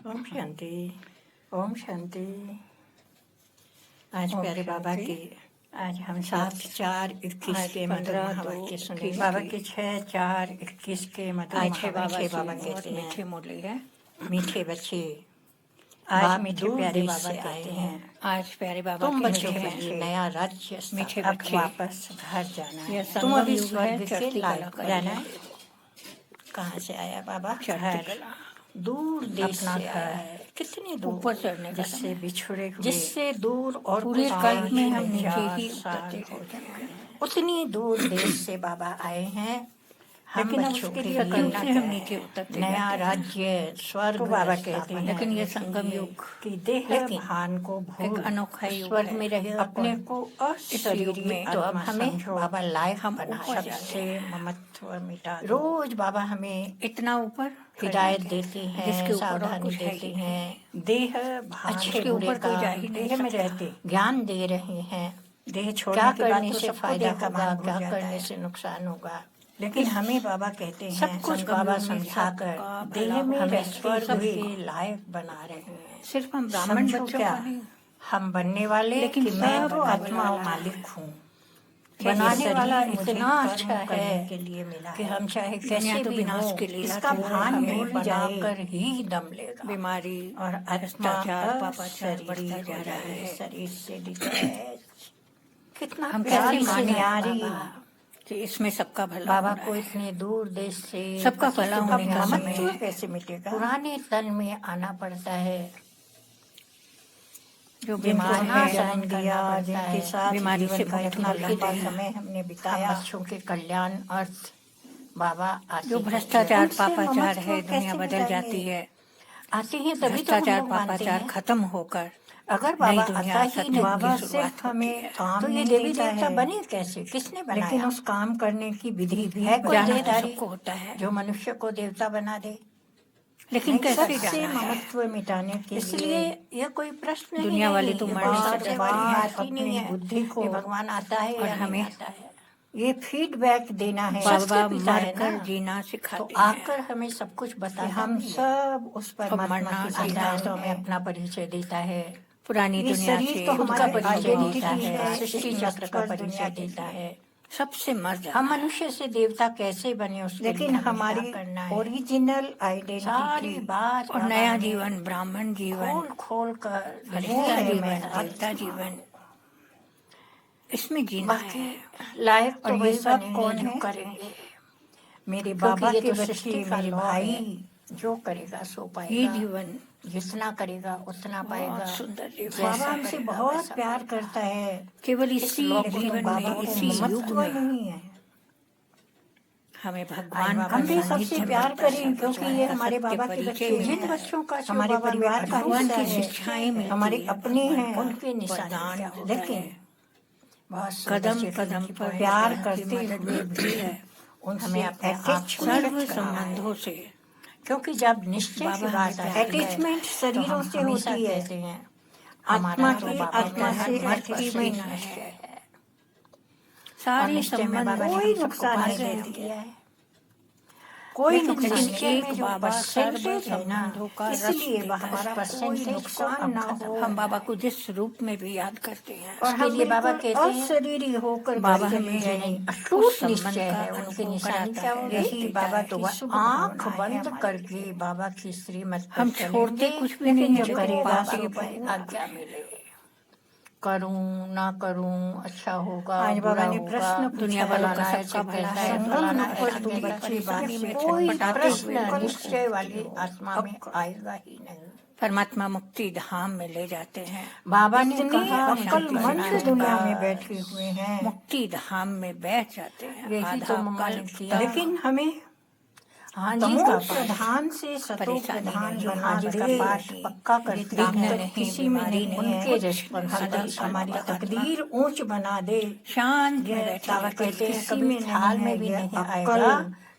ओम शांति। ओम शांति। आज प्यारे बाबा के आज हम 7/4/21 के मधुर महावाक्य सुने। बाबा के 6/4/21 के मधुर महावाक्य बाबा कहते हैं मीठे मुरली है, मीठे बच्चे आज मीठे प्यारे बाबा कहते हैं आज प्यारे बाबा तुम के बच्चों के मीठे लिए नया राज्य मीठे अब बच्चे वापस घर जाना है। यह तुम संगम अभी युग है, स्वर्ग के चढ़ती लायक कला का जाना युग है। कहाँ से आया बाबा? चढ़ती घर कला। दूर देश अपना से आया है। कितनी दूर ऊपर चढ़ने का जिससे बिछड़े हुए जिससे दूर और पूरे कुछ कल्प में हम 5,000 नीचे ही साल उतरते हो रहते चुके हैं। हैं। उतनी दूर देश से बाबा आए हैं। हम लेकिन अब बच्चों उसके के लिए लिए करना हम क्या है? नीचे उतरते नया जाते हैं। राज्य स्वर्ग बाबा कहते हैं। लेकिन ये संगम युग की देह लेकिन भान को एक भूल अनोखा युग स्वर्ग है। में रहे अपने को युग में तो अब हमें समझो, बाबा लायक हम बना ऊपर सबसे ममत्व मिटा दो। रोज बाबा हमें इतना ऊपर हिदायत देते हैं, जिसके ऊपर और सावधानी कुछ है देते ही नहीं। हैं। देह भान अच्छे के ऊपर कोई जा काम ही नहीं देह में सकता। रहते ज्ञान दे रहे हैं। देह क्या छोड़ने के बाद करने तो से सबको फायदा देह का होगा, भान भूल क्या जाता करने है। से नुकसान होगा। लेकिन हमें बाबा कहते हैं सब कुछ संगम बाबा युग में समझाकर सबका देह भला में हमें रहते स्वर्ग सबके के लायक बना रहे हैं। सिर्फ हम ब्राह्मण समझो बच्चों क्या का नहीं, हम बनने वाले लेकिन कि मैं सब तो बनाने आत्मा और वाला है। मालिक हूँ। कि बनाने ये वाला शरीर मुझे इतना कर्म अच्छा करने है के लिए मिला कि है। हम चाहे दुनिया कैसे तो भी विनाश हो की लीला इसका थी, भान हमें हमें बनाकर ही दम लेगा। बीमारी और भ्रष्टाचार आत्मा पापाचार शरीर बढ़ता जा रहा है। शरीर से डिटैच। कितना हम प्यार कैसे माने प्यारी कि इसमें सबका भला बाबा हो रहा को है। इतने दूर देश से सबका भला होने का ममत्व समय है। कैसे मिटेगा? पुराने तन में आना पड़ता है। जो बीमार बीमार है है, जन्म दिया जिनके साथ बीमारी से जीवन का मुक्त इतना होके लंबा गए। समय हमने बिताया। बच्चों के कल्याण अर्थ बाबा आते जो हैं। भ्रष्टाचार उनसे पापाचार ममत्व है, दुनिया कैसे बदल मिटाएंगे? जाती है। आते हैं तभी तो हम भ्रष्टाचार लोग मानते पापाचार हैं। खत्म होकर अगर नई बाबा दुनिया आता ही सतयुग नहीं, की बाबा शुरुआत सिर्फ होती हमें है। काम तो ये नहीं देवी देता देवता है। बने कैसे? किसने बनाया? लेकिन उस काम करने की विधि भी है कोई जाना तो देदारी सबको होता है, जो मनुष्य को देवता बना दे। लेकिन नहीं, कैसे सबसे जाना है? ममत्व मिटाने के इसलिए यह कोई प्रश्न ही दुनिया वाले नहीं। तो ये मर नहीं बार सकते बार हैं। आती नहीं अपनी है बुद्धि को कि भगवान आता है और या नहीं हमें आता है। ये फीडबैक देना है। बाबा सबके पिता मर है कर ना, जीना तो सिखाते हैं। आकर हमें सब कुछ बताता हम सब उस परमात्मा मरना की जीना संतान हमें है। अपना परिचय देता है। पुरानी ये दुनिया शरीर से तो खुद का हमारी परिचय आइडेंटिटी देता है, है। सृष्टि चक्र का परिचय देता है। सबसे मर जाना हम मनुष्य से देवता कैसे बने उसके लेकिन लिए हमें हमारी क्या करना है। ओरिजिनल सारी आइडेंटिटी बात और बाबा नया हमें जीवन, ब्राह्मण जीवन, खोल खोल कर फरिश्ता है जीवन, मैं देवता जीवन, इसमें जीना बाकी है। लायक तो और ये वही सब बनेंगे कौन जो है? करेंगे। मेरे क्योंकि बाबा ये के तो बच्चे, सृष्टि का मेरे लॉ भाई। है। जो करेगा सो ये पाएगा। जीवन जितना करेगा उतना पाएगा। बहुत सुंदर जीवन बाबा है। हमसे करेगा बहुत वैसा प्यार पाएगा। करता है। केवल इस इसी लोक को जीवन बाबा में, को इसी युग ममत्व में नहीं है। हमें भगवान का हम भी सानिध्य सबसे प्यार मिलता है, करें क्योंकि भगवान ये का हमारे सत्य बाबा के परिचय बच्चे मिलता जिन है। बच्चों का जो हमारे बाबा परिवार में का भगवान हिस्सा की है, शिक्षाएं मिलती हमारे है, अपने भगवान हैं का उनके निशानी वरदान क्या होता लेकिन है। बहुत सुंदर कदम से कदम उनकी पर प्यार भगवान की करते मदद हुए मिलती भी है। उनसे हमें अपने आप को सर्व संबंधों से, क्योंकि जब निश्चय बाबा की हमें बात प्यार आती है अटैचमेंट तो शरीरों हम से हमेशा होती है। कहते हैं आत्मा हमारा की तो बाबा आत्मा में से 100% अटैचमेंट निश्चय है। और सारे निश्चय में संबंध बाबा ने कोई हम सबको नुकसान पास नहीं दे देती दिया है। कोई लेकिन नुकसान निश्चय एक में जो बाबा सर्व परसेंटेज है ना, संबंधों का रस इसलिए देता है। हमारा कोई नुकसान ना हो। हम बाबा को जिस रूप में भी याद करते हैं, और उसके हम लिए बाबा बिल्कुल कहते हैं अशरीरी होकर बाबा घर हमें चले जाएं। उस अटूट संबंध निश्चय का है उनकी अनुभव निशानी कराता क्या है। होगी? यही देता बाबा है की कि शुभ आंख भावना है बंद हमारे करके लिए। बाबा की श्रीमत पर हम छोड़ते चलेंगे, कुछ भी नहीं लेकिन है, जो लेकिन करेगा पास बाबा ही की पड़ेगा। आज्ञा मिले। करूं ना करूं, अच्छा होगा आज बाबा बुरा ने होगा, प्रश्न दुनिया पूछा वालों है। का फलाना सबका ऐसे भला कहता है, है, संगम फलाना ऊपर ऐसे दूर कहता की है। परेशानी में कोई छटपटाते हुए प्रश्न कौन निश्चय वाली पूछते हो? आत्मा में आएगा ही नहीं। परमात्मा मुक्ति धाम में ले जाते हैं। बाबा ने इतनी कहा अक्लमंद दुनिया में बैठे हुए हैं। मुक्ति धाम में बैठ जाते हैं। यही आधा तो मम्मा ने कल्प किया। लेकिन हमें हाँ जी तमो का प्रधान से सतो परेशानी प्रधान नहीं, बना आज का दे। पाठ पक्का करते विघ्न हैं। नहीं, किसी में बीमारी नहीं नहीं, है। उनके कुछ रिस्पॉन्सिबिलिटी हमारी आत्मा तकदीर ऊंच बना दे। शांत में ये बैठे बाबा रहते कहते हैं। हैं किसी कभी में नहीं ख्याल है में भी ये नहीं अक्ल आएगा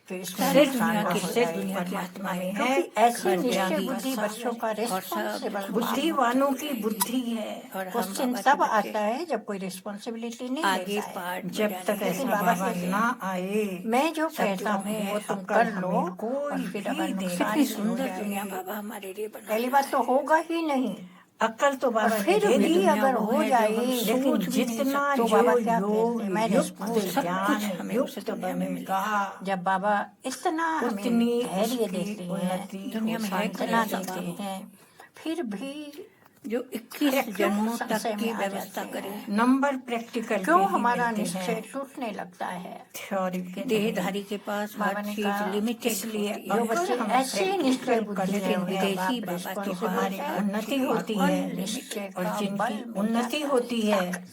कि इसमें सारी नुकसान दुनिया ना की हो सारी जाए। दुनिया की परमात्मा आत्माएं में हैं, है ऐसी घर निश्चय जागी बुद्धि बच्चों का और सब रिस्पॉन्सिबल बाबा बुद्धिवानों की के बुद्धि है। और हम क्वेश्चन बाबा के तब बच्चे आता है जब कोई रिस्पॉन्सिबिलिटी नहीं आगे लेता है। पाठ में जब जाने तक के ऐसा लिए बाबा कहते हैं। ना आए मैं जो कहता सत्युगम हूँ है, वो तुम अक्ल कर लो हमें कोई और फिर भी अगर नुकसान कितनी नहीं हो सुंदर दुनिया जाएगी। बाबा हमारे लिए बना पहली बात तो होगा ही नहीं। अक्ल तो बाबा ने फिर दे भी दी दुनिया अगर वो हो है जो जाए, हम लेकिन सोच भी नहीं जितना सकते। जो बाबा योग क्या कहते हैं, मैं युक्त वो सब ज्ञान कुछ हमें उस युक्त दुनिया में बनेगा। मिलेगा। जब बाबा इतना हमें उतनी धैर्य उसकी देते हैं, उन्नति दुनिया में है सांत्वना कोई ऐसा देते बाबा हैं, फिर भी जो 21 क्यों जन्मों संशय तक में की आ व्यवस्था जाते करे। हैं? नंबर प्रैक्टिकल क्यों के ही हमारा मिलते निश्चय हैं, टूटने लगता है थ्योरी के नहीं। देहधारी के पास हर बाबा ने चीज कहा, लिमिटेड इसलिए होती जो है। बच्चे हम ऐसे निश्चय बुद्धि लेकिन हैं, विदेशी बाबा के पास हमारी उन्नति होती है, निश्चय और जिनकी उन्नति होती है,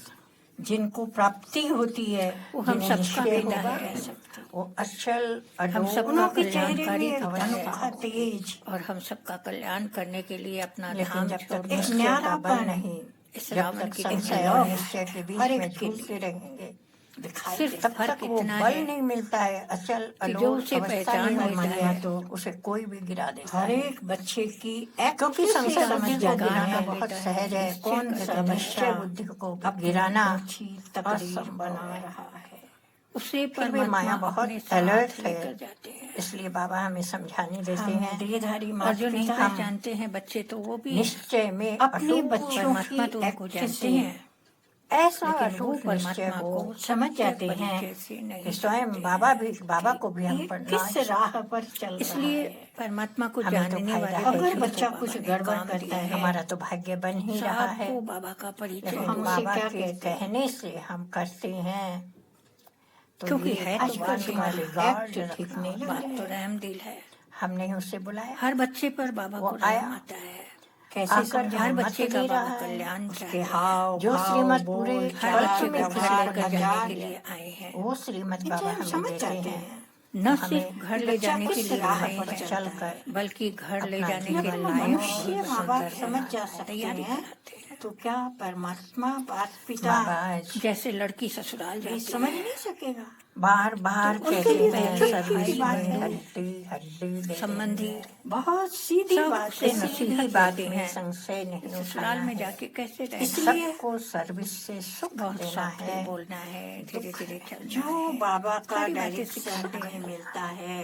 जिनको प्राप्ति होती है, वो हम जिन्हें सबका निश्चय पिता होगा, है। वो अचल हम सबका अडोल के चेहरे कल्याणकारी में पिता है। अनोखा तेज, और हम सबका कल्याण करने के लिए अपना लेकिन धाम जब छोड़ तक कर एक न्यारापन नहीं, इस जब रावण तक की संशय दुनिया और में निश्चय के बीच हर में एक के झूलते लिए रहेंगे, दिखाई सिर्फ तब फर्क तक वो इतना बल है नहीं मिलता है। अचल कि जो अलोट उसे अवस्था पहचान ही लेता मान लिया है, तो उसे कोई भी गिरा देता हर है। एक बच्चे की क्योंकि संशय समझ जाते गिराना हैं, बहुत बहुत सहज सहज है। कौन सा निश्चय बुद्धि को गिराना असंभव बना रहा है। उसे फिर भी माया परमात्मा बहुत अपने साथ अलर्ट लेकर है, जाते हैं। इसलिए बाबा हमें समझाने देते हैं। देहधारी और जो नहीं माता पहचानते हैं बच्चे तो वो भी निश्चय में अपने बच्चों परमात्मा की तो उनको एक्ट जानते से हैं, ऐसा लेकिन वो अटूट निश्चय परमात्मा को को समझ सच्चे जाते हैं तरीके से नहीं कि स्वयं जानते बाबा को भी हम पर किस राह पर चल रहा इसलिए है। परमात्मा को हमें तो जानने फायदा वाले है। अगर बच्चों बच्चा को कुछ बाबा ने गड़बड़ काम करता दिया है, है। हमारा तो भाग्य बन ही रहा है, सबको बाबा का परिचय लेकिन हम बाबा के कहने से हम करते हैं तो क्योंकि ये है तो आजकल बात तुम्हारा हमारी रिगार्ड एक्ट ठीक नहीं लग बात रहा तो है। रहम दिल है। हमने उसे बुलाया, हर बच्चे पर बाबा वो को आया, रहम आता है। कैसे समझा, हर मत बच्चे का दे बाबा रहा है, कल्याण उसके चाहते हैं। हाव जो श्रीमत पूरे हर बच्चे में को घर लेकर जाने के लिए आए हैं। वो श्रीमत बाबा हमें देते हैं। न सिर्फ घर ले जाने के लिए राह आए पर हैं, चलकर बल्कि घर ले अपना जाने के जीवन लायक मनुष्य माँ बाप समझ जा सकते तैयारी हैं, कराते हैं। तो क्या परमात्मा बाप पिता जैसे लड़की ससुराल ये जाती समझ है, नहीं सकेगा। बार बार तो उनके कहते लिए हैं पहले सर्विस भाई में बंधु हड्डी हड्डी दे संबंधी देंगे। बहुत सीधी सब बात उसे है, सीधी नसीहत बात देते में हैं। संशय नहीं ससुराल उठाना में है। जाके कैसे रहना, इसलिए सबको सर्विस से सुख बहुत देना सॉफ्टली है। बोलना है, धीरे धीरे चलना जो है, बाबा का सारी बातें डायरेक्शन सिखाते हमें हैं मिलता है,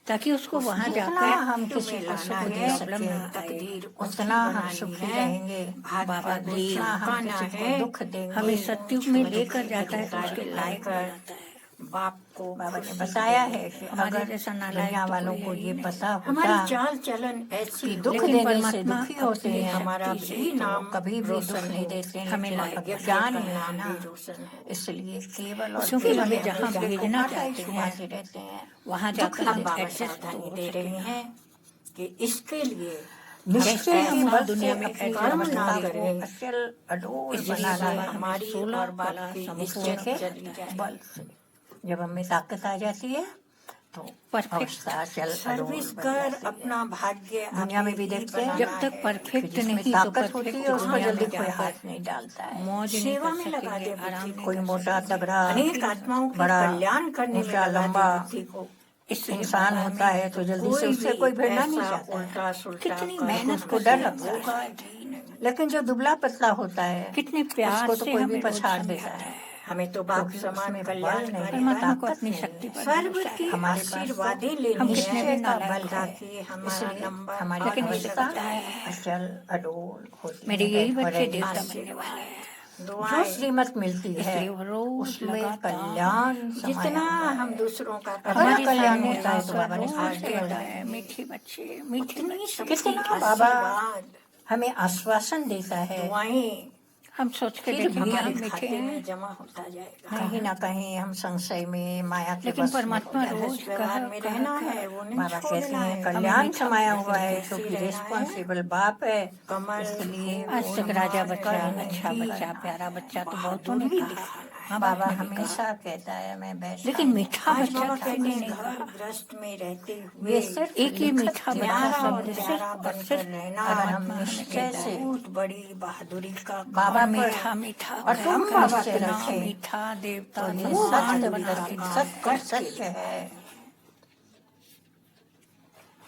ताकि उसको वहाँ जितना जाकर हम किसी को सुख दे सकें, तकदीर उतना हम सुखी रहेंगे। बाबा भी जितना हम किसी को दुख देंगे, हमें सत्युग में लेकर जाता है तो उसके लायक बनाता है। बाप को बाबा ने बताया है कि हमारे अगर जैसा नालायक दुनिया तो वालों कोई को है ही ये नहीं। पता होता चाल चलन ऐसी दुख लेकिन देने से परमात्मा दुखी होते अपनी हैं, हमारा शक्ति से भी तो नाम कभी भी दुख नहीं देते, हमें लेकिन लायक ज्ञान बनाते में हैं। आना। इसलिए केवल और क्योंकि केवल हमें अपने जहाँ ज्ञान को भेजना बांटा ही चाहते छुपाते हैं, रहते हैं। वहाँ दुख जाकर हम बाबा एडजस्ट सावधानी तो हो दे रहे सकेगा। हैं कि इसके लिए कैसे निश्चय हम के उस बल दुनिया से में अपने एडजस्ट कर्म ना करें। करें, अचल अडोल इसलिए बनाना बाबा है हमें हमारी 16 और बाप कला की संपूर्ण निश्चय के चली जाए। बल से। जब हमें ताकत आ जाती है तो अवस्था चल सर्विस कर अपना भाग्य दुनिया में भी देखते हैं। जब तक परफेक्ट जिसमें नहीं तो ताकत होती है उसमें दुनिया जल्दी में कोई जाकर हाथ नहीं डालता है, मौज नहीं सेवा कर में लगा सकेंगे, दे आराम बुद्धि, नहीं कोई कर मोटा सकेंगे। तगड़ा अनेक आत्माओं के कल्याण करने में लगा लंबा बुद्धि को इसलिए इंसान बाबा होता है तो जल्दी से उससे कोई भिड़ना नहीं चाहता है। कितनी मेहनत उसको डर लगता है। लेकिन जो दुबला पतला होता है कितने प्यार उसको तो से कोई भी हमें रोज पछाड़ देता समझाता है। है। हमें तो बाप समान कल्याण नहीं, परमात्मा को अपनी शक्ति पर सर्व भरोसा की है। आशीर्वादी हम लेनी कितने है भी का नालायक बल हैं। ताकि हमारा नंबर हमारी लेकिन आवश्यकता अवस्था अचल अडोल होती मेरे है। यही और बच्चे ऐसी देवता बनने वाले हैं। जो श्रीमत मिलती है इसलिए वो रोज उसमें लगातार कल्याण जितना हम दूसरों का हमारे कल्याण सामने होता है तो आकर बाबा ने रोज कहता कहता है, मीठे बच्चे मीठे बच्चे। कितना बाबा हमें आश्वासन देता है। हम सोच के फिर देखें भी कि हम हमारे मीठे खाते हैं, में जमा होता जाएगा। कहीं ना कहीं हम संशय में माया के लेकिन बस में परमात्मा होता है। रोज व्यवहार कह- में कह- रहना कह- है, वो नहीं बाबा छोड़ना कहते हैं, है। हमें कल्याण मीठा समाया रहना हुआ है है, क्योंकि रहना है। रिस्पॉन्सिबल बाप है, इसलिए आज तक राजा बच्चा, कर्म अच्छा ही बच्चा, प्यारा बच्चा तो बहुतों ने बहादुरी कहा। दिखाना है। हाँ, बाबा बाप ने भी कहा। हमेशा कहता है मैं बैठा लेकिन हूँ। मीठा आज बच्चा बाबा किसी कहते ने हैं नहीं घर कहा। गृहस्थ में रहते हुए ये सिर्फ एक ही मीठा बच्चा न्यारा और शब्द प्यारा सिर्फ और बनकर सिर्फ रहना। अगर हम हम निश्चय से बहुत बड़ी बहादुरी का बाबा काम मीठा पर मीठा और तुम कहकर बाबा से इतना रखे मीठा देवता तो ये भगवान सत्य बना बदल काम सत्य सत्य है।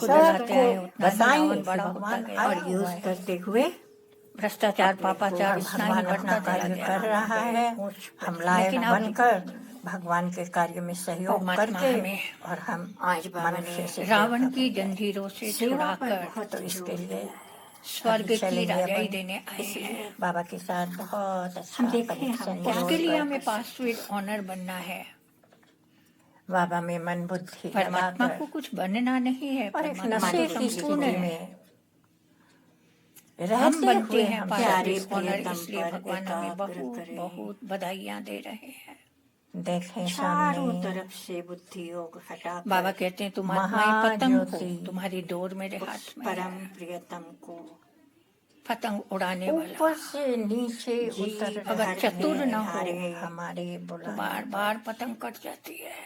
को जलाते आए उतना बताएं रावण बड़ा होता भगवान गया और यूज करते हुए भ्रष्टाचार पापाचार इतना ही भगवान बढ़ता अपना चला कार्य गया। कर रहा है। हम लायक लेकिन अब बनकर भगवान के कार्य में सहयोग परमात्मा करके हमें और हम आज बाबा मनुष्य से रावण देवता की बन जाएं। जंजीरों से सेवा पर छुड़ाकर बहुत तो इसके जोर लिए दिया है। स्वर्ग अभी की चलेंगे राजाई अपन। देने आए हैं। बाबा के साथ बहुत अच्छा हम देखें, कनेक्शन हम क्या उसके लिए जोड़कर हमें पास्ट विद ऑनर बनना है। बाबा में मन बुद्धि परमात्मा लगाकर को कुछ बनना नहीं है, और एक परमात्मा नशे तो की संपूर्ण स्थिति है। में हम रहते बनते हुए हैं हम पास्ट प्यारे विद ऑनर, प्रियतम इसलिए पर भगवान हमें एकाग्र बहुत करें। बहुत बधाइयाँ दे रहे हैं। देखें चारों सामने तरफ से बुद्धि योग हटाकर बाबा कहते हैं तुम आत्माएं पतंग हो, महाज्योति तुम्हारी डोर मेरे उस हाथ में परम है। प्रियतम को पतंग उड़ाने वाला ऊपर से नीचे जी उतर अगर रहे चतुर न हो हारे हमारे तो बुलाने बार पर। बार पतंग कट जाती है,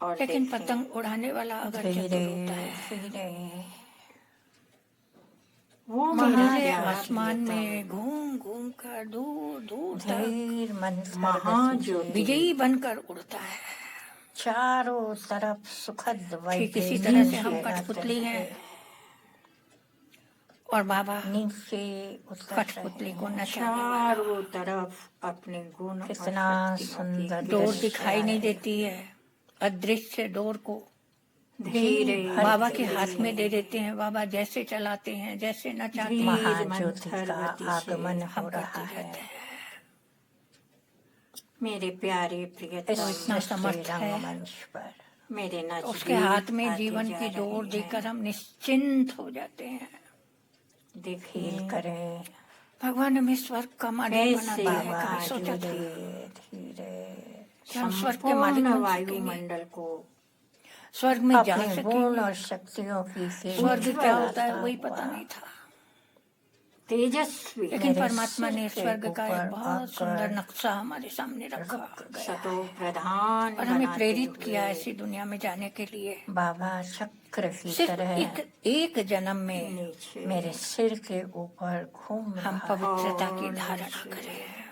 और लेकिन देखें, पतंग उड़ाने वाला अगर धीरे चतुर होता है धीरे वो मेरा धीरे प्यारा आसमान प्रियतम में घूम घूम कर दूर दूर तक धीर मंथर महाज्योति गति से विजयी बनकर उड़ता है। चारों तरफ सुखद ठीक इसी तरह से हम वाइब्रेशन कठपुतली हैं और बाबा नीचे उतर कठपुतली रहे को हैं। नचाने वाला। चारों तरफ अपने गुण और कितना शक्तियों की सुंदर डोर दृश्य दिखाई नहीं है। देती है, अदृश्य डोर को धीरे बाबा के हाथ में दे देते हैं। बाबा जैसे चलाते हैं, जैसे नचाते हैं, महाज्योति मंथर का गति से आगमन हो हम रहा करते है। रहते हैं। मेरे प्यारे इस प्रियतम इतना समर्थ सृष्टि है। रंगमंच पर मेरे नजदीक उसके हाथ में आते जीवन जा की रहे डोर हैं। देकर हम निश्चिंत हो जाते हैं। देखिए फील करें भगवान हमें स्वर्ग का मालिक बना कैसे दिया है। बाबा कभी सोचा था धीरे धीरे कि हम स्वर्ग के मालिक संपूर्ण बन सकेंगे, वायुमंडल को स्वर्ग में जा अपने गुण सकेंगे। और शक्तियों की स्वर्ग तेज क्या होता है फैलाता वही पता हुआ नहीं था, तेजस्वी लेकिन मेरे परमात्मा ने सिर के स्वर्ग का ऊपर एक बहुत आकर सुंदर नक्शा हमारे सामने रखा रुक गया। सतो प्रधान और हमें बनाते प्रेरित किया हुए ऐसी दुनिया में जाने के लिए। बाबा चक्र की सिर्फ तरह एक जन्म में नीचे मेरे सिर के ऊपर घूम हम रहा है। पवित्रता की और धारणा नीचे। करें,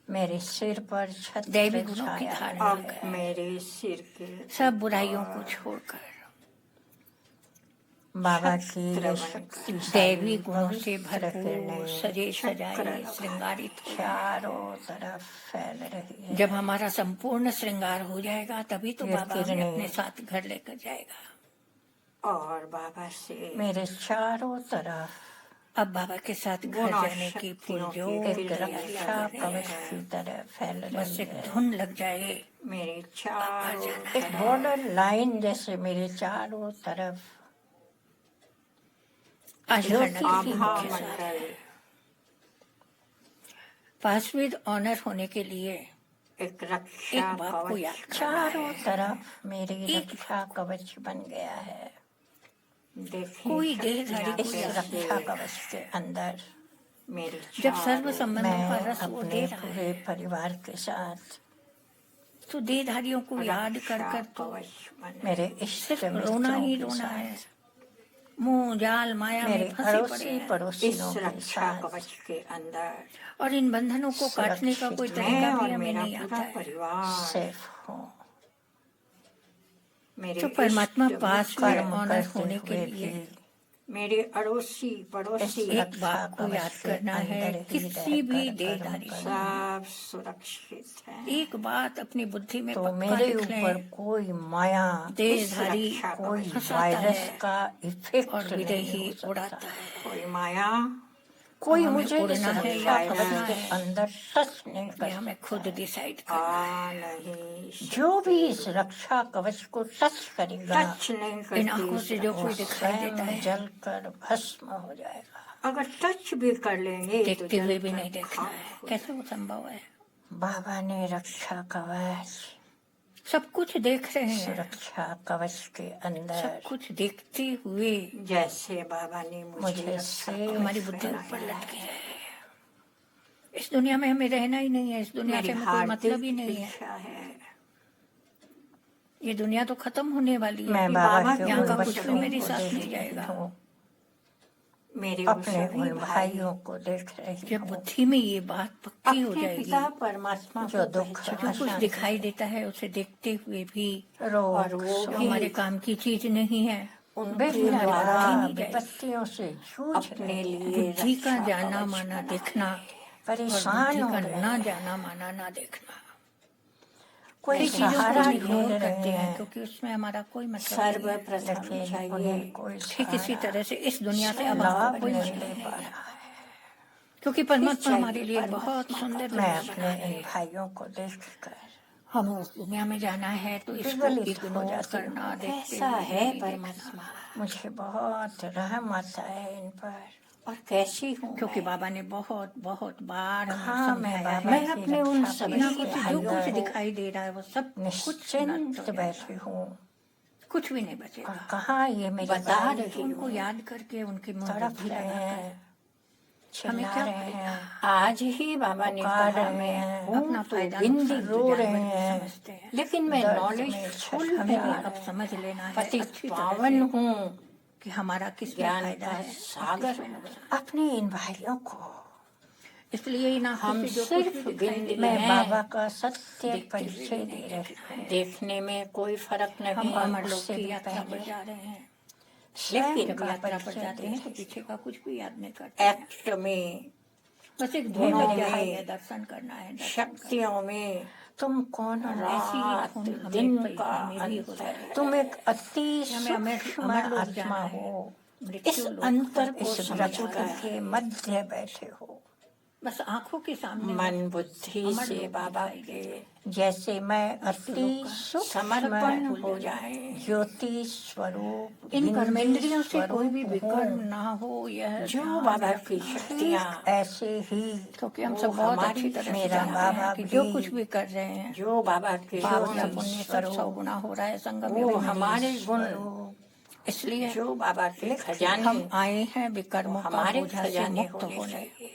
मेरे सिर पर दैवी छत्र गुणों की छाया धारणा अब करें, मेरे सिर के सब बुराइयों को छोड़कर बाबा की ये छत्र दैवी गुणों से पवित्र भरपूर किरणें सजे चक्र सजाए लगा श्रृंगारित हो। चारों तरफ फैल रही है। जब हमारा संपूर्ण श्रृंगार हो जाएगा तभी तो ये बाबा हमें किरणें अपने साथ घर लेकर जाएगा। और बाबा से मेरे चारों तरफ अब बाबा के साथ घर गुण और जाने की शक्तियों की पुरजोर एक किरणें रक्षा लग रही कवच है। की तरह फैल बस रही एक है। धुन लग जाए, मेरे चारों एक बॉर्डर लाइन जैसे मेरे चारों तरफ आज हर नगरी की आभा मुख्य सार है। मंडल पास विद ऑनर होने के लिए एक रक्षा एक बात को कवच याद करना चारों है। तरफ मेरी एक- रक्षा कवच बन गया है। देखिए कोई देहधारी शक्तियाँ इस कोई रक्षा कवच के अंदर मेरे जब चारों सर्व संबंधों का मैं रस वो अपने दे रहा पूरे है परिवार के साथ तो देहधारियों को याद कर रक्षा कर तो कवच बने। मेरे इष्ट सिर्फ रोना मित्रों ही के रोना है, साथ मुंह जाल माया मेरे में फंसे पड़े अड़ोसी हैं इस पड़ोसियों के रक्षा साथ कवच के अंदर और इन बंधनों को काटने का कोई सुरक्षित तरीका मैं भी और हमें मेरा नहीं आता पूरा है। परिवार सेफ हूँ। मेरे तो परमात्मा इष्ट पास मित्र, में कर्म ऑनर करते होने के हुए लिए भी मेरे अड़ोसी पड़ोसी इस एक रक्षा बात को याद कवच के करना है, अंदर ही किसी भी रहकर देहधारी कर्म को करना। सब सुरक्षित है। एक बात अपनी बुद्धि में तो पक्का मेरे लिख ऊपर लें, कोई माया देहधारी इस रक्षा कोई फंसाता वायरस है का इफेक्ट और नहीं विदेही हो सकता। उड़ाता है। कोई माया कोई हमें मुझे इस उड़ना है रक्षा या कवच फंसना के है, अंदर टच नहीं ये कर हमें खुद सकता। डिसाइड करना आ नहीं जो भी इस रक्षा कवच को टच करेगा टच नहीं है। इन आंखों से करती जो वो कोई दिखाई देता स्वयं है जलकर भस्म हो जाएगा। अगर टच भी कर लेंगे तो देखते हुए भी जलकर नहीं देखना खाक है, हो कैसे वो संभव है? बाबा ने रक्षा कवच सब कुछ देख रहे हैं, सुरक्षा कवच के सब अंदर कुछ देखते हुए जैसे बाबा ने मुझे मुझे रक्षा से हमारी कवच बुद्धि पहनाया ऊपर है। लटकी है। इस दुनिया में हमें रहना ही नहीं है, इस दुनिया से मेरी हमें कोई मतलब हार्दिक ही नहीं है। इच्छा है ये दुनिया तो खत्म होने वाली है, मैं बाबा बाबा के के यहाँ उन का कुछ भी बच्चों मेरे को साथ देख नहीं रही जाएगा। हूँ, मेरे वो अपने सभी उन भाई भाइयों को देख रही जब हूँ बुद्धि में ये बात पक्की हो अपने जाएगी, पिता परमात्मा जो को दुख जो पहचान कुछ अशांति दिखाई देता है उसे देखते हुए भी और रोग वो जो शोक, भी हमारे काम की चीज नहीं है, उनके हमारी द्वारा बुद्धि नहीं जाएगी। विपत्तियों से जूझ अपने रहे हैं, लिए बुद्धि का रक्षा जाना कवच माना बनाए। देखना और परेशान बुद्धि हो का रहे ना हैं। जाना माना ना देखना। कोई चीजों को सहारा इग्नोर ढूंढ करते रहे हैं हैं। क्योंकि उसमें हमारा कोई मतलब नहीं है। सर्वप्रथम चाहिए कोई ठीक इसी तरह से इस दुनिया से अब लाभ हमको कोई नहीं मतलब ले नहीं पा है, रहा है। क्योंकि परमात्मा हमारे लिए बहुत सुंदर मैं दुनिया अपने बनाए इन हैं। भाइयों को देखकर हमें उस दुनिया में जाना है तो इसको विगलित हो इग्नोर जाती करना, हूँ। देखते कैसा हुए है नहीं परमात्मा, मुझे बहुत रहम आता है इन पर। और कैसी हूँ क्योंकि मैं। बाबा ने बहुत बहुत बार हमें हाँ, मैं समझाया बाबा है। मैं अपने उन रक्षा सभी बिना के कुछ जो अंदर कुछ दिखाई दे रहा है वो सब कुछ निश्चिंत नष्ट हो बैठी जाएगा, हूँ। कुछ भी नहीं और बचेगा। कहाँ ये मेरे बता भाई रही उनको याद करके उनकी मुंह तड़प बुद्धि रहे लगाकर हैं, हमें चिल्ला क्या रहे फायदा? हैं, आज ही बाबा ने पुकार कहा रहे मैं हैं, हूँ अपना तो फायदा बिंदी नुकसान रो तो रहे जानवर भी हैं। समझते हैं, लेकिन मैं दर्द नॉलेज में फुल हमें भी छटपटा अब रहे समझ लेना है पति अच्छी तरह पावन से हूँ, कि हमारा किसमें ज्ञान फायदा का है और सागर किसमें हूँ। नुकसान। अपने इन भाइयों को इसलिए इन आंखों हम से जो कुछ सिर्फ भी दिखाई बिंदी दे मैं रहा है, बाबा का सत्य देखते हुए परिचय भी दे नहीं रही देखना हूँ। है। देखने में कोई फर्क हम नहीं, अमर लोक उससे की भी यात्रा पर पहले जा रहे हैं, स्वयं जब का यात्रा पर परिचय जाते दे हैं तो रही पीछे हूँ। का कुछ भी याद नहीं करते हैं। एक्ट में, बस एक हे धुन मेरे दिखाई भाई, है, दर्शन करना है, दर्शन करना शक्तियों में, तुम कौन हो? ऐसी ही रात धुन हमें दिन भी का हमें भी हो अंतर जाए। तुम एक अति हमें अमर सूक्ष्म लोक आत्मा जाना है, हो। इस मृत्यु लोक अंतर पर को इस समझ प्रकृति कर के मध्य बैठे हो। बस आंखों के सामने मन बस बुद्धि अमर से लोक बाबा दिखाई के देता। जैसे मैं मृत्यु अति लोक का सूक्ष्म समर्पण हो जाए। ज्योति स्वरूप इन बिंदी कर्मेंद्रियों से कोई भी स्वरूप विकर्म हूँ। ना हो, यह जो ध्यान बाबा की रखना है। शक्तियाँ, ऐसे ही क्योंकि हम वो सब बहुत हमारी अच्छी तरह से मेरा जानते बाबा हैं कि जो भी कुछ भी कर रहे हैं जो बाबा के पाप गुण, या पुण्य सब 100 गुना हो रहा है संगम में वो भी नहीं। हमारे गुण, इसलिए जो बाबा के खजाने, हम आए हैं विकर्मों का हमारे बोझा से खजाने मुक्त होने होने। चाहिए।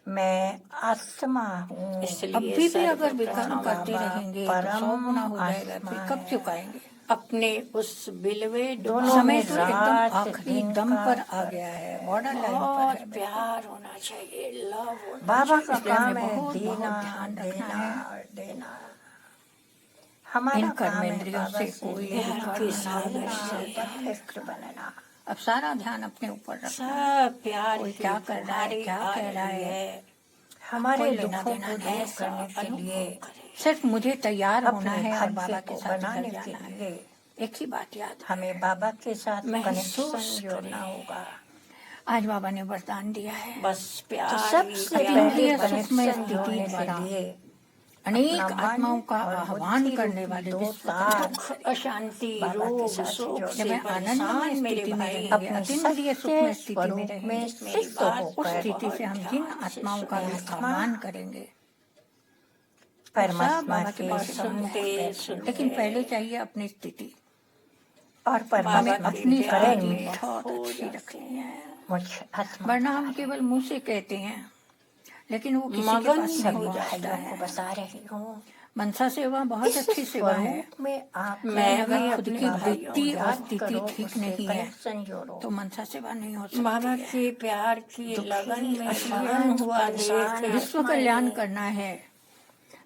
मैं आत्मा हूँ। इसलिए अभी भी अगर विकर्म सर्वप्रथम करते बाबा रहेंगे तो 100 गुना हो जाएगा, परम फिर आत्मा कब है। चुकाएंगे? अपने उस बिलवे दोनों समय में तो एकदम रात आखिरी दिन दम का पर आ फर्क गया है, बॉर्डर लाइन पर बहुत है। प्यार होना चाहिए, लव होना बाबा का इसलिए काम हमें है बहुत देना, ध्यान रखना देना है। और देना। हमारा इन काम है कर्मेंद्रियों बाबा से से कोई लेना, विकर्म ना देना, हो। परफेक्ट बनना। अब सारा ध्यान अपने ऊपर रखना। सब प्यार कोई की क्या कर रहा है, फुहारें क्या आ कह रहा रही है, हमारे कोई लेना दुखों देना को नहीं। दूर करने के लिए, सिर्फ मुझे तैयार होना अपने है और भाग्य बाबा के को साथ बनाने घर के जाना है। लिए एक ही बात याद है। हमें बाबा के साथ महसूस कनेक्शन जोड़ना करें। होगा। आज बाबा ने वरदान दिया है। बस तो प्यार ही सबसे प्यार पहले अतीन्द्रिय सुख में कनेक्शन स्थिति जोड़ने के द्वारा लिए अनेक अपना मन आत्माओं का और आह्वान बुद्धि करने रूपी वाले दो विश्व तार दुख, अशांति, बाबा के रोग, साथ शोक जोड़ने से जब मैं परेशान आनंदमय मेरे स्थिति में भाई, रहेंगे, अपने अतीन्द्रिय सुख में सत्य स्थिति में स्वरूप रहेंगे, में मेरी स्थित बात उस होकर स्थिति से हम जिन ध्यान से आत्माओं का भी आत्मा आह्वान करेंगे सब परमात्मा बाबा के के पास सम्मुख सुनते बैठे सुनते लेकिन पहले चाहिए अपनी स्थिति। और हमें परमात्मा अपनी की प्यार स्थिति में बहुत खो अच्छी जाते रखनी है, मुझ आत्मा वरना हम केवल मुंह से कहते हैं लेकिन वो किसी के मगन पास हो नहीं सभी पहुंचता भाइयों है। को बता रही हूँ। मनसा सेवा बहुत इस अच्छी सेवा है, स्वरूप में आप मैं लेकिन भी अगर खुद अपने की भाइयों वृत्ति और याद स्थिति करो, ठीक उससे नहीं है कनेक्शन जोड़ो। तो मनसा सेवा नहीं हो सकती बाबा है। के प्यार की दुखी, लगन में अशांत, मगन हुआ परेशान देख विश्व कल्याण करना है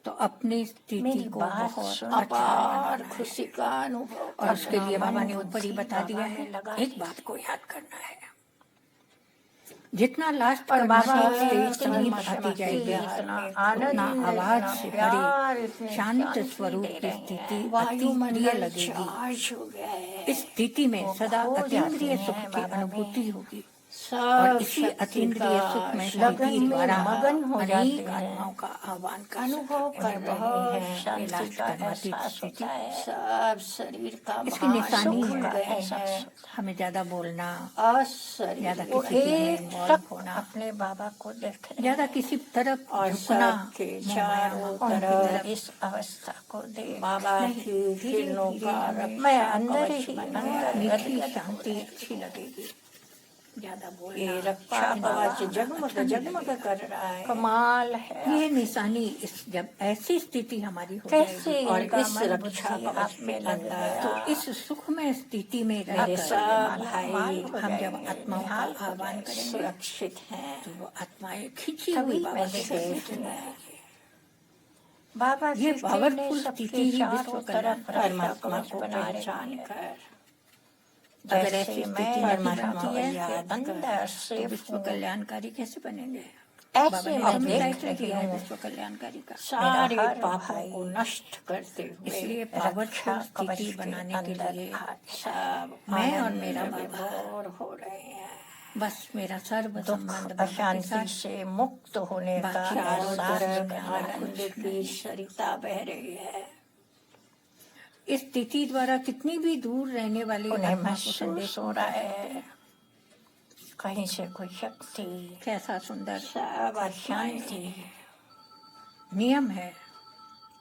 तो अपनी स्थिति मेरी को बात बहुत सुनो। अच्छा अपार बनाना है। खुशी का अनुभव और उसके लिए अपना बाबा मन ने ऊपर ही बुद्धि बता दिया बाबा है, में लगा एक बात को याद करना है, जितना लास्ट और करना बाबा है से स्टेज संगीत आती जाएगी, इतना उतना आनंद, आवाज इतना से प्यार, भरी इतनी शांत शांति स्वरूप दे की रहे हैं। स्थिति अति प्रिय वायुमंडल लगेगी। चार्ज हो गया है, इस स्थिति में वो सदा खो अतीन्द्रिय जाते सुख हैं की बाबा अनुभूति में। होगी और सब इसी शक्ति अतीन्द्रिय का सुख में लगन स्थिति में द्वारा मगन हो अनेक जाते हैं। आत्माओं का आह्वान कर अनुभव सकते कर हैं। रहे बहुत हैं। शांति लास्ट का करवाती एहसास स्थिति होता है। सब शरीर का इसकी भान निशानी भूल है। गए एहसास हैं। होता है। हमें ज्यादा बोलना, अशरीर ज्यादा वो किसी चीज में एक इन्वॉल्व टक होना, अपने बाबा को देख रहे ज्यादा हैं किसी तरफ और झुकना, सबके मोह चारों माया उनकी तरफ तरफ इस अवस्था को देख बाबा नहीं, की धीरे किरणों धीरे का हमें मैं रक्षा अंदर कवच ही बन अंदर गया। मीठी गदगद हो शांति रही अच्छी लगेगी। ज्यादा ये बोलना रक्षा अच्छा कवच नहीं जगमग अच्छा नहीं जगमग लगेगा। कर रहा है। कमाल है। ये निशानी इस जब ऐसी स्थिति हमारी हो कैसे जाएगी और इनका इस मन रक्षा बुद्धि कवच आप में के लग अंदर गया। तो इस सुखमय स्थिति में मेरे रहकर सब माला भाई हो हम जब जाएंगे, आत्माओं का निहाल हो आह्वान जाएंगे। करेंगे सुरक्षित हैं। तो वो आत्माएं खींची तभी हुई बाबा मैं के देख घर रही में हूँ। चली आएगी। बाबा ये की पावरफुल किरणें स्थिति सबके ही चारों विश्व तरफ कल्याण रक्षा परमात्मा कवच को बना रही पहचान है। कर अगर जैसे ऐसी मैं स्थिति नहीं परमात्मा बनती को है याद अंदर तो सेफ विश्व हूँ, कल्याणकारी कैसे बनेंगे? बाबा ऐसे ने मैं हमें देख टाइटल रही दिया है हूँ विश्व कल्याणकारी का। सारे हर पापों भाई को नष्ट करते हुए इसलिए रक्षा पावरफुल कवच स्थिति के बनाने के अंदर लिए आ सब मैं और आनंद मेरा बाबा विभोर हो रहे हैं। बस मेरा सर्व दुख संबंध बाबा के अशांति साथ, से मुक्त होने का बाकी चारों एहसास तरफ करना है। आनंद की सरिता बह रही है। इस तिथि द्वारा कितनी भी दूर रहने वाली उन्हें आत्मा को महसूस संदेश हो रहा है कहीं से कोई शक्ति, कैसा सुंदर सब आत्माएं शांति नियम है।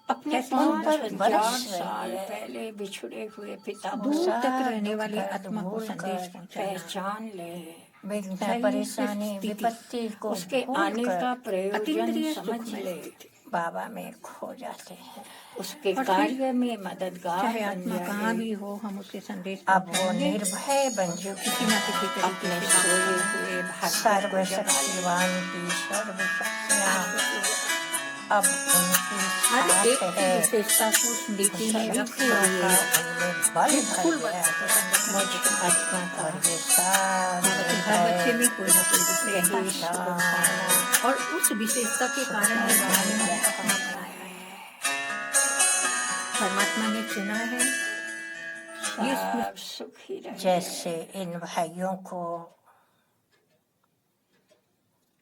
अपने कैसी 5,000 बरस रही साल है। पहले बिछुड़े हुए पिता को दूर तक सब रहने दुख वाली दर्द आत्मा को भूल संदेश कर पहुंचाना, पहचान ले, विघ्न सही परेशानी स्थिति, विपत्ति को उसके भूल आने कर का प्रयोजन अतीन्द्रिय समझ सुख में ले, बाबा में खो जाते हैं। उसके और फिर कार्य में मददगार चाहे बन आत्मा कहाँ जाए। भी हो, हम उसके संदेश अब वो पहुंचाएंगे निर्भय बन जो चुके किसी न किसी तरीके अपने से सोए बात हुए भाग्य को जगा सर्वशक्तिवान की सर्वशक्तियाँ अब उनकी हर साथ एक की है। विशेषता को स्मृति में रखते का हुए उनमें बल भर बिल्कुल गया है। मुझ आत्मा का और ये सब हर बच्चे में कोई ना कोई विशेषता यही है शुभ भावना और उस विशेषता के कारण ही बाबा ने हमें अपना बनाया है। परमात्मा ने चुना है ये सब सुखी रहे। जैसे इन भाइयों को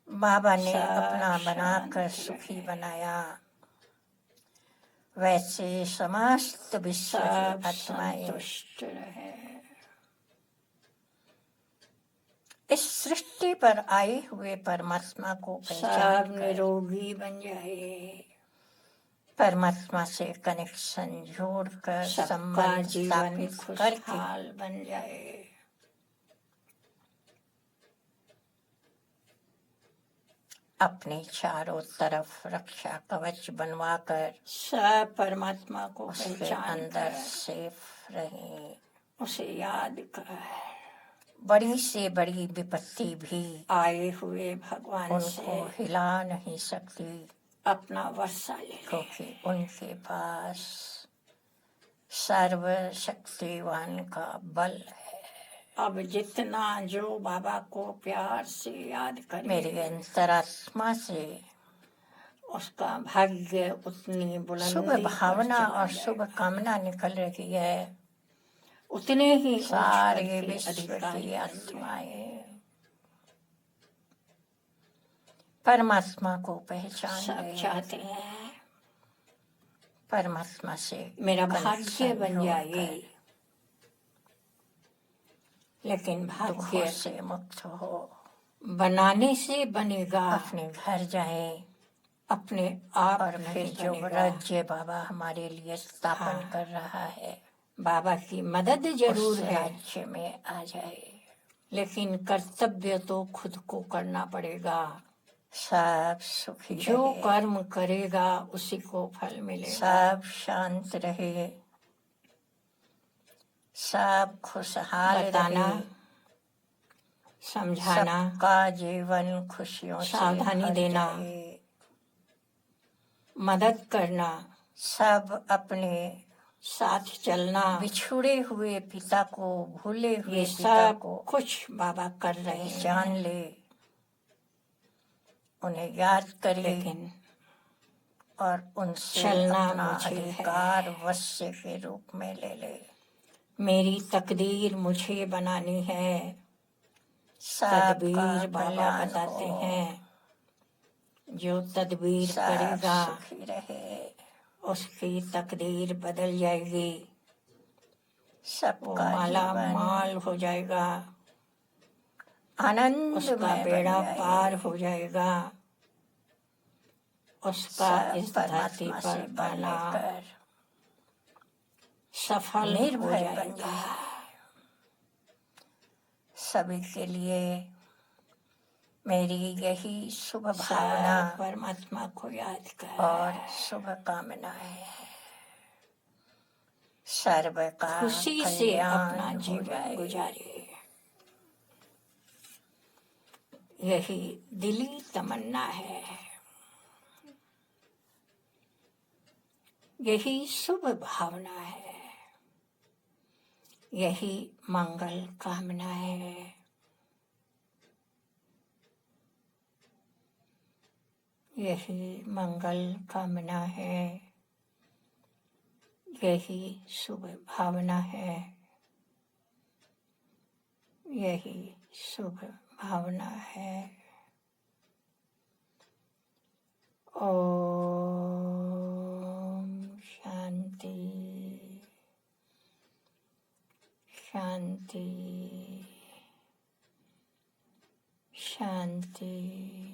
बाबा ने सब अपना बनाकर शांत सुखी रहे। बनाया, वैसे समस्त विश्व की सब आत्माएं संतुष्ट रहे। इस सृष्टि पर आए हुए परमात्मा को सब पहचान कर निरोगी बन जाए। परमात्मा से कनेक्शन जोड़कर सबका संबंध जीवन स्थापित करके खुशहाल बन जाए। अपने चारों तरफ रक्षा कवच बनवाकर सब परमात्मा को उसके पहचान अंदर कर सेफ रहे। उसे याद कर बड़ी से बड़ी विपत्ति भी आए हुए भगवान उनको से हिला नहीं सकती, अपना वर्षा ले ले। क्योंकि उनके पास सर्वशक्तिवान का बल है। अब जितना जो बाबा को प्यार से याद करे मेरी अंतरात्मा से उसका भाग्य उतनी बुलंदी शुभ पर भावना चला और जाएगा। शुभ कामना निकल रही है। उतने ही उच्च सारे पद के विश्व अधिकारी की बन आत्माएं परमात्मा को पहचान सब ले, चाहते हैं परमात्मा से मेरा भाग्य कनेक्शन बन जाए, जोड़कर लेकिन दुखों भाग्य से मुक्त हो, बनाने से बनेगा, अपने घर जाए अपने आप और फिर नहीं जो बनेगा। राज्य बाबा हमारे लिए स्थापन हाँ। कर रहा है बाबा की मदद जरूर उस है, राज्य में आ जाए। लेकिन कर्तव्य तो खुद को करना पड़ेगा। सब सुखी जो रहे, कर्म करेगा उसी को फल मिलेगा। सब शांत रहे, सब खुशहाल बताना, रहे, समझाना, सबका जीवन खुशियों से सावधानी भर देना, जाए। मदद करना, सब अपने साथ चलना, बिछुड़े हुए पिता को, भूले हुए ये पिता सब को कुछ बाबा कर रहे हैं। पहचान ले, उन्हें याद करे लेकिन और उनसे चलना अपना मुझे है। अधिकार वश्य के रूप में ले ले। मेरी तकदीर मुझे बनानी है। सबका तदबीर बाबा कल्याण बताते हो, हैं, जो तदबीर सब करेगा सुखी रहे, उसकी तकदीर बदल जाएगी, वो सबका माला जीवन माल हो जाएगा, आनंद उसका में बेड़ा बन जाए। पार हो जाएगा, उसका सब इस धरती परमात्मा पर से बल आना लेकर सफल हो निर्भय बन जाएगा। जाए। सभी के लिए मेरी यही शुभ भावना सब परमात्मा को याद कर और शुभ कामनाएं हैं। सर्व का खुशी से कल्याण अपना हो जीवन जाए। गुजारे, यही दिली तमन्ना है, यही शुभ भावना है, यही मंगल कामना है। यही मंगल कामना है, यही शुभ भावना है, यही शुभ भावना है। ओम शांति शांति शांति।